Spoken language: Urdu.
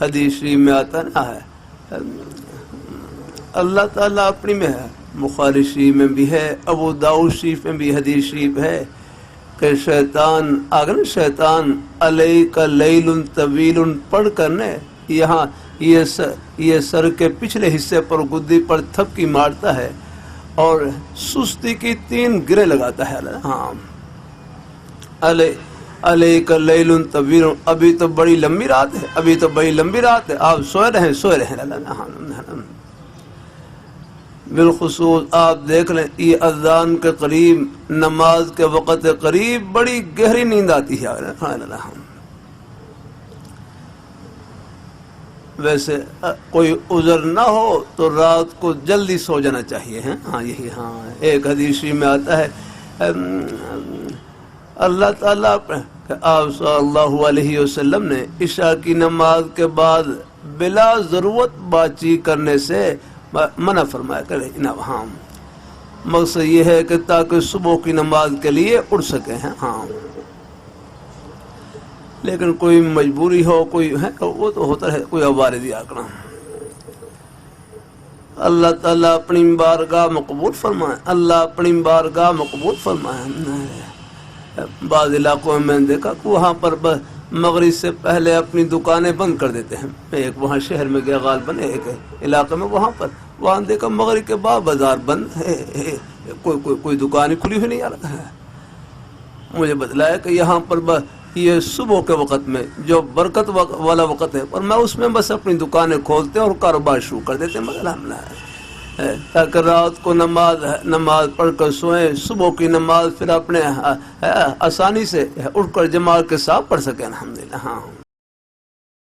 حدیث شریف میں آتا نا ہے اللہ تعالیٰ اپنی میں ہے، بخاری شریف میں بھی ہے، ابو داؤد شریف میں بھی حدیث شریف ہے کہ شیطان اگر شیطان علیک لیل طویل پڑھ کر نے یہاں یہ سر کے پچھلے حصے پر گدی پر تھپکی مارتا ہے اور سستی کی 3 گرے لگاتا ہے. ہاں علیک لیل طویل، ابھی تو بڑی لمبی رات ہے، ابھی تو بڑی لمبی رات ہے، آپ سوئے رہیں. بالخصوص آپ دیکھ لیں یہ اذان کے قریب، نماز کے وقت قریب بڑی گہری نیند آتی ہے. ویسے کوئی عذر نہ ہو تو رات کو جلدی سو جانا چاہیے. ہاں یہی ہاں ایک حدیث میں آتا ہے اللہ تعالیٰ آپ صلی اللہ علیہ وسلم نے عشاء کی نماز کے بعد بلا ضرورت بات چیت کرنے سے منع فرمایا کرے. ہاں مقصد یہ ہے کہ تاکہ صبح کی نماز کے لیے اٹھ سکیں. ہاں لیکن کوئی مجبوری ہو کوئی ہے وہ تو ہوتا ہے، کوئی عوارضی آکڑا. اللہ تعالیٰ اپنی بارگاہ مقبول فرمائے، اللہ اپنی بارگاہ مقبول فرمائے. بعض علاقوں میں نے دیکھا کہ وہاں پر مغرب سے پہلے اپنی دکانیں بند کر دیتے ہیں. ایک وہاں شہر میں گیا غالباً ایک علاقے میں، وہاں دیکھا مغرب کے بعد بازار بند ہے، کوئی دکان کھلی ہوئی نہیں آ رہا ہے. مجھے بتلایا کہ یہاں پر یہ صبح کے وقت میں جو برکت والا وقت ہے اور میں اس میں بس اپنی دکانیں کھولتے ہیں اور کاروبار شروع کر دیتے ہیں مگر حملہ ہے تاکہ رات کو نماز پڑھ کر سوئیں، صبح کی نماز پھر اپنے آسانی سے اٹھ کر جماعت کے ساتھ پڑھ سکیں. الحمدللہ. ہاں